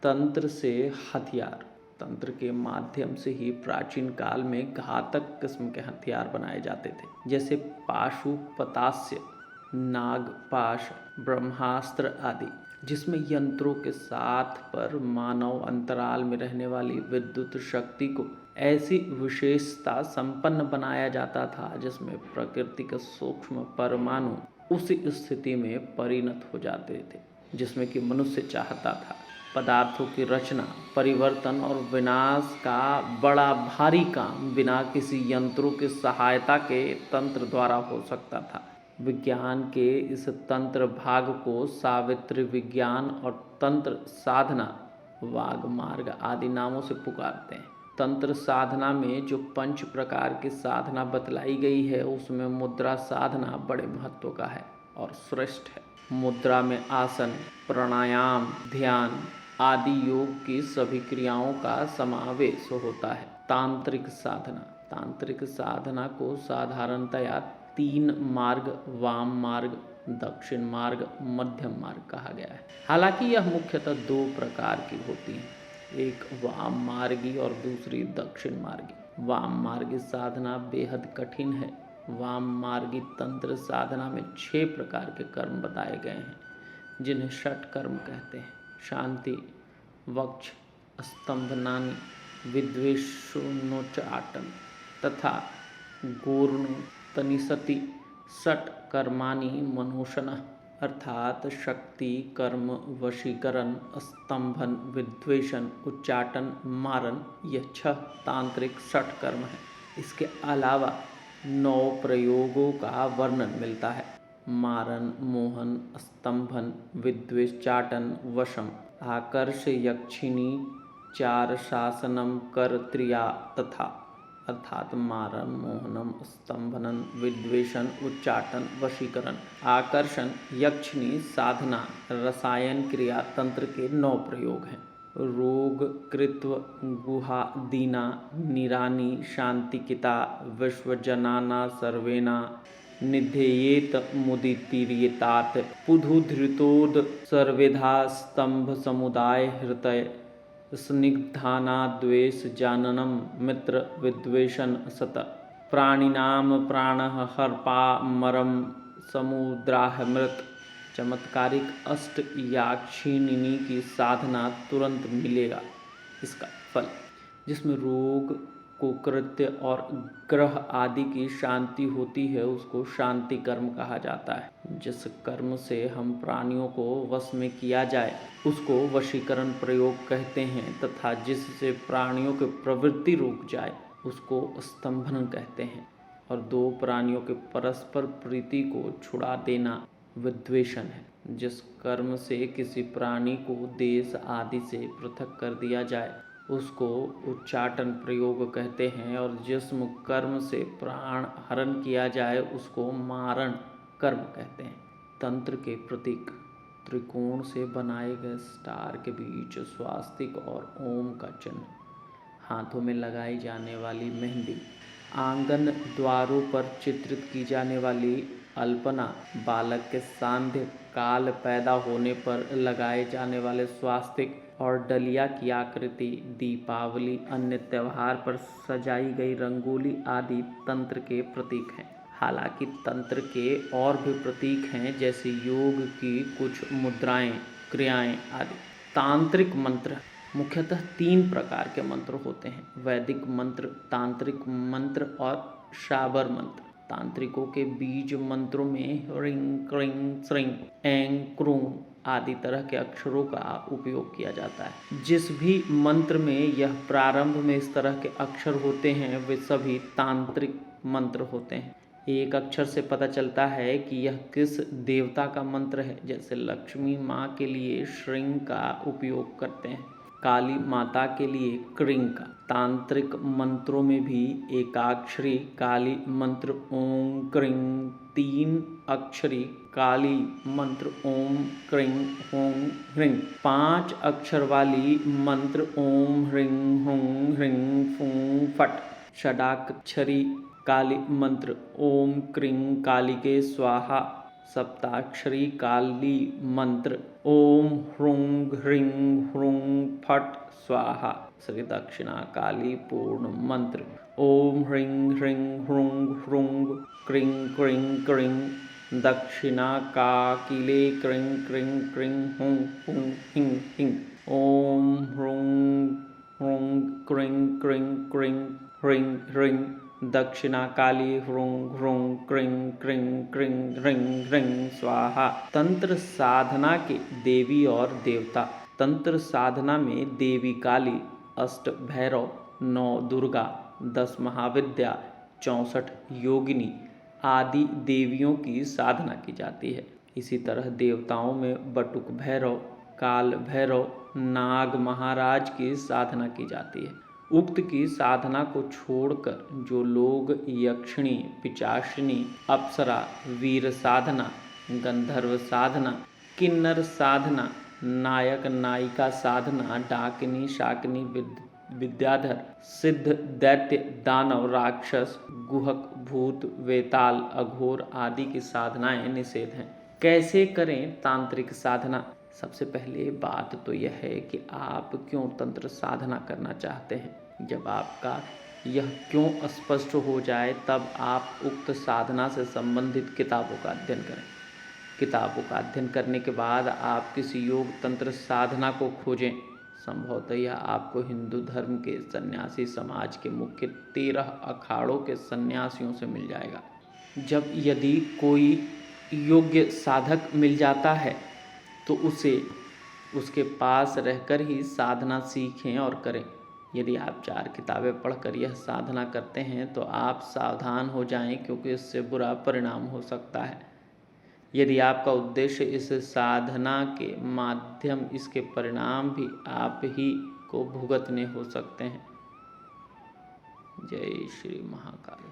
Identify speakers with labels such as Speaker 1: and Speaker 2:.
Speaker 1: तंत्र से हथियार। तंत्र के माध्यम से ही प्राचीन काल में घातक किस्म के हथियार बनाए जाते थे, जैसे पाशुपतास्त्र, नागपाश, ब्रह्मास्त्र आदि, जिसमें यंत्रों के साथ पर मानव अंतराल में रहने वाली विद्युत शक्ति को ऐसी विशेषता संपन्न बनाया जाता था जिसमें प्रकृति के सूक्ष्म परमाणु उसी स्थिति में परिणत हो जाते थे जिसमें कि मनुष्य चाहता था। पदार्थों की रचना, परिवर्तन और विनाश का बड़ा भारी काम बिना किसी यंत्रों की सहायता के तंत्र द्वारा हो सकता था। विज्ञान के इस तंत्र भाग को सावित्री विज्ञान और तंत्र साधना, वागमार्ग आदि नामों से पुकारते हैं। तंत्र साधना में जो 5 प्रकार की साधना बतलाई गई है उसमें मुद्रा साधना बड़े महत्व का है और श्रेष्ठ है। मुद्रा में आसन, प्राणायाम, ध्यान आदि योग की सभी क्रियाओं का समावेश होता है। तांत्रिक साधना। तांत्रिक साधना को साधारणतया 3 मार्ग, वाम मार्ग, दक्षिण मार्ग, मध्यम मार्ग कहा गया है। हालांकि यह मुख्यतः 2 प्रकार की होती हैं, एक वाम मार्गी और दूसरी दक्षिण मार्गी। वाम मार्गी साधना बेहद कठिन है। वाम मार्गी तंत्र साधना में 6 प्रकार के कर्म बताए गए हैं जिन्हें षट कर्म कहते हैं। शांति, वक्ष स्तंभनानि, विद्वेषोच्चाटन तथा गोर्णो तनिसति। षट कर्माणि मनोशनः, अर्थात शक्ति, कर्म, वशीकरण, स्तंभन, विद्वेषण, उच्चाटन, मारन, यह 6 तांत्रिक षट कर्म है। इसके अलावा 9 प्रयोगों का वर्णन मिलता है। मारन, मोहन, स्तंभन, विद्वेषाटन, वशम, आकर्ष, यक्षिणी, 4 शासनम, कर, त्रिया तथा, अर्थात मारन, मोहनम, स्तंभनन, विद्वेषण, उच्चाटन, वशीकरण, आकर्षण, यक्षिणी, साधना, रसायन क्रिया तंत्र के 9 प्रयोग हैं। रोग, कृत्व, गुहा, दीना, निरानी, शांतिकिता, विश्वजनाना सर्वेना, निध्येत मुदितीर्येतात, पुधुधृतोद सर्वेधा, स्तंभ समुदाय हृतय, स्निग्धानाद्वेष जाननम, मित्र विद्वेषण सत, प्राणिनाम प्राणः हर्पामरम, समुद्राहमृत। चमत्कारिक अष्ट याक्षिणी की साधना तुरंत मिलेगा इसका फल, जिसमें रोग, कुकृत्य और ग्रह आदि की शांति होती है उसको शांति कर्म कहा जाता है। जिस कर्म से हम प्राणियों को वश में किया जाए उसको वशीकरण प्रयोग कहते हैं तथा जिससे प्राणियों की प्रवृत्ति रुक जाए उसको स्तंभन कहते हैं। और 2 प्राणियों के परस्पर प्रीति को छुड़ा देना विद्वेषण है। जिस कर्म से किसी प्राणी को देश आदि से पृथक कर दिया जाए उसको उच्चाटन प्रयोग कहते हैं और जिस कर्म से प्राण हरण किया जाए उसको मारण कर्म कहते हैं। तंत्र के प्रतीक। त्रिकोण से बनाए गए स्टार के बीच स्वास्तिक और ओम का चिन्ह, हाथों में लगाई जाने वाली मेहंदी, आंगन द्वारों पर चित्रित की जाने वाली अल्पना, बालक के सांध्य काल पैदा होने पर लगाए जाने वाले स्वास्तिक और डलिया की आकृति, दीपावली, अन्य त्योहार पर सजाई गई रंगोली आदि तंत्र के प्रतीक हैं। हालांकि तंत्र के और भी प्रतीक हैं जैसे योग की कुछ मुद्राएं, क्रियाएं आदि। तांत्रिक मंत्र। मुख्यतः 3 प्रकार के मंत्र होते हैं, वैदिक मंत्र, तांत्रिक मंत्र और शाबर मंत्र। तांत्रिकों के बीज मंत्रों में रिंग, क्रिंग, श्रिंग, एंग, क्रूंग आदि तरह के अक्षरों का उपयोग किया जाता है। जिस भी मंत्र में यह प्रारंभ में इस तरह के अक्षर होते हैं वे सभी तांत्रिक मंत्र होते हैं। एक अक्षर से पता चलता है कि यह किस देवता का मंत्र है। जैसे लक्ष्मी माँ के लिए श्रिंग का उपयोग करते हैं, काली माता के लिए क्रिंग का। तांत्रिक मंत्रों में भी एकाक्षरी काली मंत्र ओम क्रिंग, 3 अक्षरी काली मंत्र ओम क्रिंग हों ह्रिंग, 5 अक्षर वाली मंत्र ओम ह्रिंग हों ह्रिंग फूं फट, षडाक्षरी काली मंत्र ओम क्रिंग कालिके स्वाहा, सप्ताक्षरी काली मंत्र ओम ह्रूंग ह्रिंग ह्रूंग फट स्वाहा। श्री दक्षिणा काली पूर्ण मंत्र। ओम ह्रीं ह्रीं ह्रूं ह्रूं क्रीं क्रीं क्रीं दक्षिणा काकिले क्रीं क्रीं क्रीं हुं हुं हिं हिं। ओम ह्रूं ह्रूं क्रीं क्रीं क्रीं ह्रीं ह्रीं दक्षिणा काली ह्रूं ह्रूं क्रीं क्रीं क्रीं ह्रीं ह्रीं स्वाहा। तंत्र साधना के देवी और देवता। तंत्र साधना में देवी काली, अष्ट भैरव, 9 दुर्गा, 10 महाविद्या, 64 योगिनी आदि देवियों की साधना की जाती है। इसी तरह देवताओं में बटुक भैरव, काल भैरव, नाग महाराज की साधना की जाती है। उक्त की साधना को छोड़कर जो लोग यक्षिणी, पिशाचिनी, अप्सरा, वीर साधना, गंधर्व साधना, किन्नर साधना, नायक नायिका साधना, डाकिनी, शाकिनी, विद्याधर, सिद्ध, दैत्य, दानव, राक्षस, गुहक, भूत, वेताल, अघोर आदि की साधनाएं निषेध हैं। कैसे करें तांत्रिक साधना? सबसे पहले बात तो यह है कि आप क्यों तंत्र साधना करना चाहते हैं। जब आपका यह क्यों स्पष्ट हो जाए तब आप उक्त साधना से संबंधित किताबों का अध्ययन करें। किताबों का अध्ययन करने के बाद आप किसी योग तंत्र साधना को खोजें। संभवतः यह आपको हिंदू धर्म के सन्यासी समाज के मुख्य 13 अखाड़ों के सन्यासियों से मिल जाएगा। जब यदि कोई योग्य साधक मिल जाता है तो उसे उसके पास रहकर ही साधना सीखें और करें। यदि आप 4 किताबें पढ़कर यह साधना करते हैं तो आप सावधान हो जाएं, क्योंकि इससे बुरा परिणाम हो सकता है। यदि आपका उद्देश्य इस साधना के माध्यम इसके परिणाम भी आप ही को भुगतने हो सकते हैं। जय श्री महाकाल।